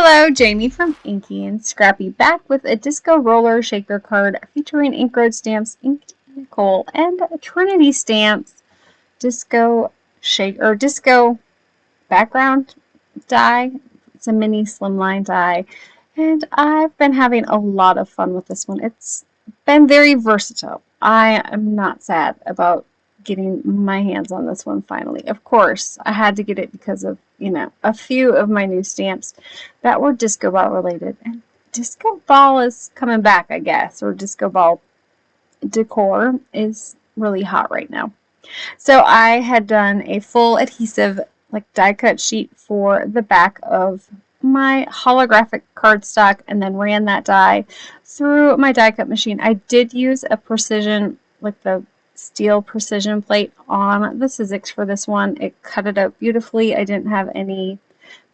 Hello, Jaime from Inky&Scrappy back with a disco roller shaker card featuring ink road stamps, inked Nicole, and Trinity stamps, disco background die. It's a mini slimline die, and I've been having a lot of fun with this one. It's been very versatile. I am not sad about getting my hands on this one finally. Of course, I had to get it because of, a few of my new stamps that were disco ball related. And disco ball is coming back, I guess, or disco ball decor is really hot right now. So I had done a full adhesive, like die cut sheet for the back of my holographic cardstock and then ran that die through my die cut machine. I did use a precision, like the steel precision plate on the Sizzix for this one. It cut it out beautifully. I didn't have any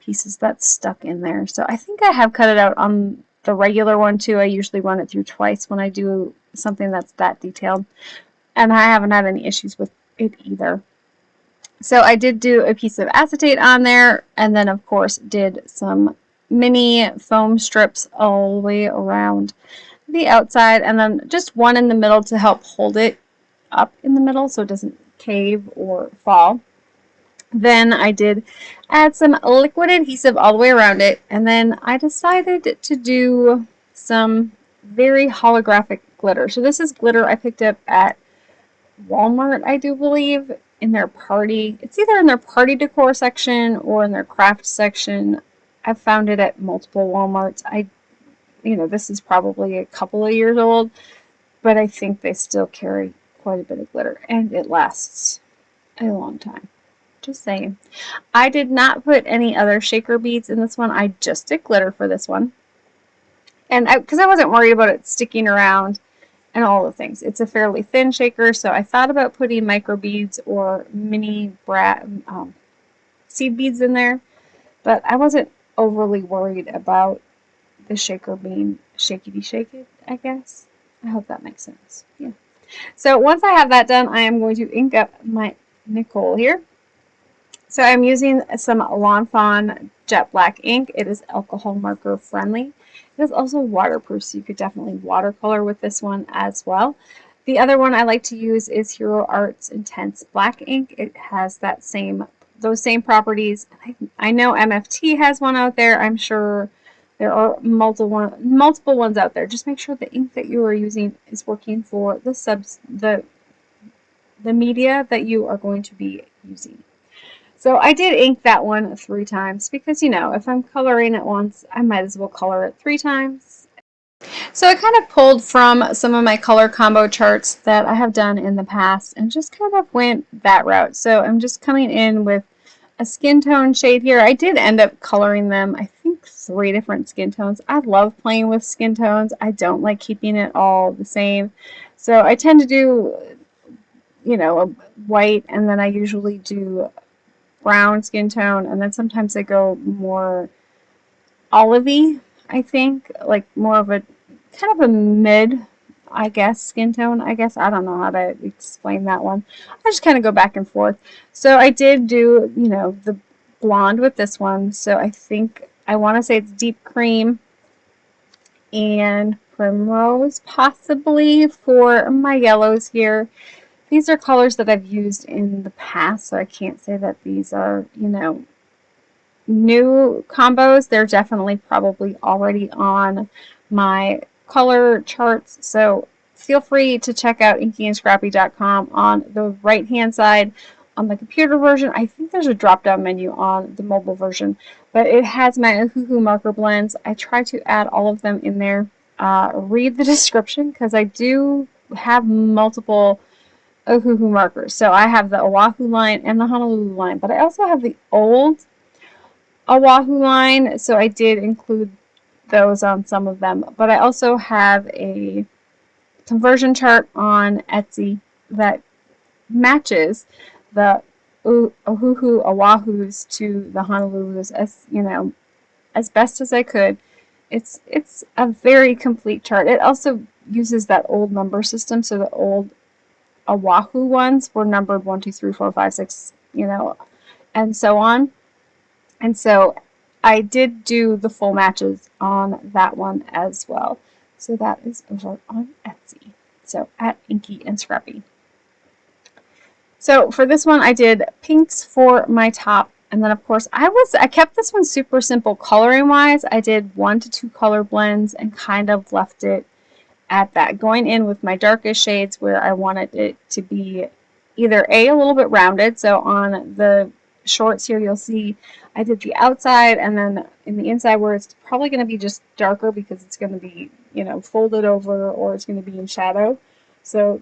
pieces that stuck in there. So I think I have cut it out on the regular one too. I usually run it through twice when I do something that's that detailed. And I haven't had any issues with it either. So I did do a piece of acetate on there, and then of course did some mini foam strips all the way around the outside, and then just one in the middle to help hold it up in the middle so it doesn't cave or fall. Then I did add some liquid adhesive all the way around it, and then I decided to do some very holographic glitter. So this is glitter I picked up at Walmart, I do believe, in their party. It's either in their party decor section or in their craft section. I've found it at multiple Walmarts. This is probably a couple of years old, but I think they still carry quite a bit of glitter, and it lasts a long time. Just saying. I did not put any other shaker beads in this one. I just did glitter for this one, and because I wasn't worried about it sticking around and all the things. It's a fairly thin shaker, so I thought about putting micro beads or mini seed beads in there, but I wasn't overly worried about the shaker being shakety-shaked, I guess. I hope that makes sense. Yeah. So once I have that done, I am going to ink up my Nicole here. So I'm using some Fawn jet black ink. It is alcohol marker friendly. It is also waterproof, so you could definitely watercolor with this one as well. The other one I like to use is Hero Arts Intense Black ink. It has those same properties. I know MFT has one out there. I'm sure there are multiple ones out there. Just make sure the ink that you are using is working for the media that you are going to be using. So I did ink that one 3 times because, if I'm coloring it once, I might as well color it 3 times. So I kind of pulled from some of my color combo charts that I have done in the past and just kind of went that route. So I'm just coming in with a skin tone shade here. I did end up coloring them, I think 3 different skin tones. I love playing with skin tones. I don't like keeping it all the same. So I tend to do, a white, and then I usually do brown skin tone, and then sometimes I go more olivey, I think, like more of a kind of a mid, I guess, skin tone. I don't know how to explain that one. I just kind of go back and forth. So I did do, the blonde with this one. So I want to say it's deep cream and primrose possibly for my yellows here. These are colors that I've used in the past, so I can't say that these are, new combos. They're definitely probably already on my color charts, so feel free to check out InkyandScrappy.com. On the right-hand side, on the computer version, I think there's a drop-down menu on the mobile version, but it has my Ohuhu marker blends. I try to add all of them in there. Read the description, because I do have multiple Ohuhu markers. So I have the Oahu line and the Honolulu line, but I also have the old Oahu line, so I did include those on some of them. But I also have a conversion chart on Etsy that matches the Ohuhu Oahus to the Honolulus as best as I could. It's a very complete chart. It also uses that old number system, so the old Oahu ones were numbered 1, 2, 3, 4, 5, 6, and so on. And so I did do the full matches on that one as well. So that is over on Etsy. So at Inky&Scrappy. So for this one, I did pinks for my top. And then, of course, I kept this one super simple coloring wise. I did 1 to 2 color blends and kind of left it at that, going in with my darkest shades where I wanted it to be either a little bit rounded. So on the shorts here, you'll see I did the outside, and then in the inside where it's probably going to be just darker because it's going to be, you know, folded over, or it's going to be in shadow. So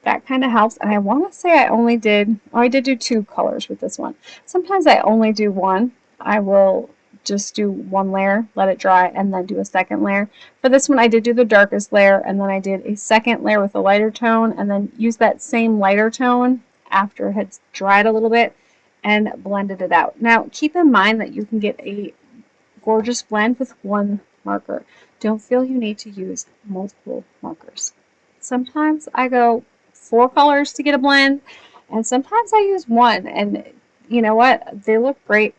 that kind of helps. And I want to say I did do 2 colors with this one. Sometimes I only do 1. I will just do 1 layer, let it dry, and then do a second layer. For this one, I did do the darkest layer, and then I did a second layer with a lighter tone, and then use that same lighter tone after it had dried a little bit and blended it out. Now, keep in mind that you can get a gorgeous blend with 1 marker. Don't feel you need to use multiple markers. Sometimes I go 4 colors to get a blend, and sometimes I use 1, and you know what? They look great,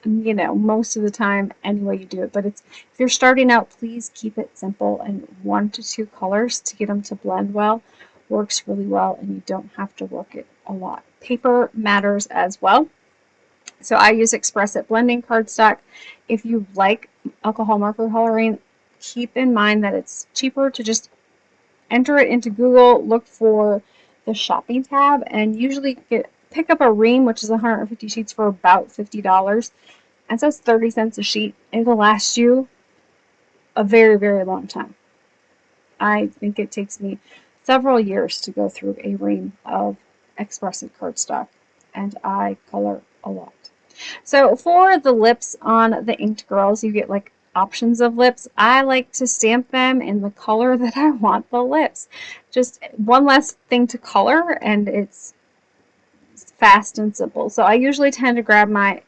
you know, most of the time any way you do it. But if you're starting out, please keep it simple, and 1 to 2 colors to get them to blend well works really well, and you don't have to work it a lot. Paper matters as well. So I use Xpress at blending cardstock. If you like alcohol marker coloring, keep in mind that it's cheaper to just enter it into Google, look for the shopping tab, and usually pick up a ream, which is 150 sheets for about $50. And so it's 30 cents a sheet. It'll last you a very, very long time. I think it takes me several years to go through a ream of Xpress cardstock, and I color a lot. So for the lips on the inked girls, you get like options of lips. I like to stamp them in the color that I want the lips. Just one less thing to color, and it's fast and simple. So I usually tend to grab my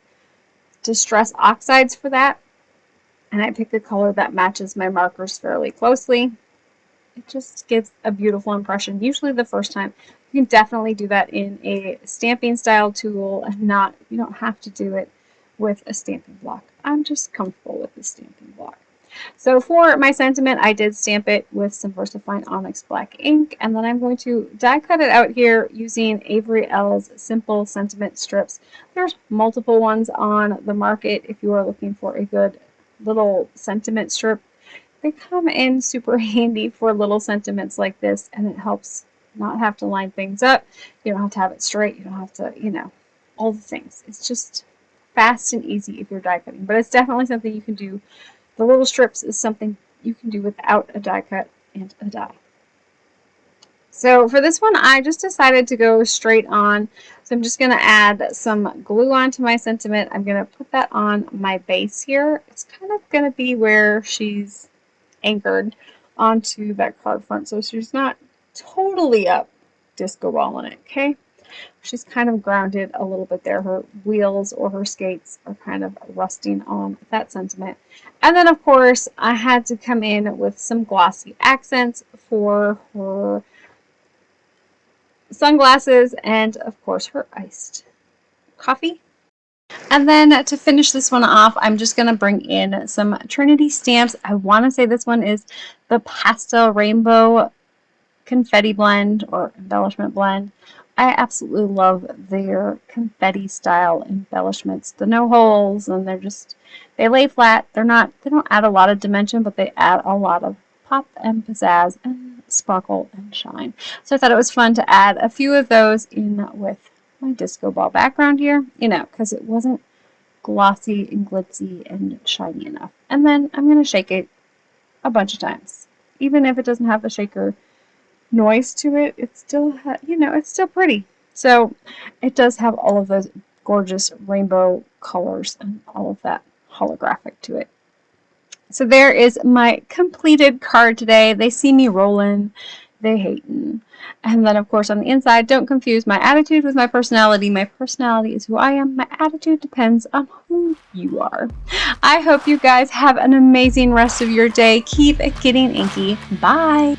Distress Oxides for that, and I pick a color that matches my markers fairly closely. It just gives a beautiful impression, usually the first time. You can definitely do that in a stamping style tool, and you don't have to do it with a stamping block. I'm just comfortable with the stamping block. So for my sentiment, I did stamp it with some VersaFine Onyx Black ink, and then I'm going to die cut it out here using Avery L's Simple Sentiment Strips. There's multiple ones on the market if you are looking for a good little sentiment strip. They come in super handy for little sentiments like this, and it helps not have to line things up. You don't have to have it straight. You don't have to, you know, all the things. It's just fast and easy if you're die cutting, but it's definitely something you can do. The little strips is something you can do without a die cut and a die. So for this one, I just decided to go straight on. So I'm just going to add some glue onto my sentiment. I'm going to put that on my base here. It's kind of going to be where she's anchored onto that card front, so she's not totally up disco ball in it, okay? She's kind of grounded a little bit there. Her wheels or her skates are kind of resting on that sentiment. And then, of course, I had to come in with some glossy accents for her sunglasses and, of course, her iced coffee. And then to finish this one off, I'm just going to bring in some Trinity stamps. I want to say this one is the Pastel Rainbow Confetti Blend or Embellishment Blend. I absolutely love their confetti style embellishments. The no holes, and they lay flat. They don't add a lot of dimension, but they add a lot of pop and pizzazz and sparkle and shine. So I thought it was fun to add a few of those in with my disco ball background here, you know, because it wasn't glossy and glitzy and shiny enough. And then I'm going to shake it a bunch of times. Even if it doesn't have the shaker noise to it, it's still, it's still pretty. So it does have all of those gorgeous rainbow colors and all of that holographic to it. So there is my completed card today. They see me rolling, they hating. And then, of course, on the inside, don't confuse my attitude with my personality. My personality is who I am. My attitude depends on who you are. I hope you guys have an amazing rest of your day. Keep getting inky. Bye.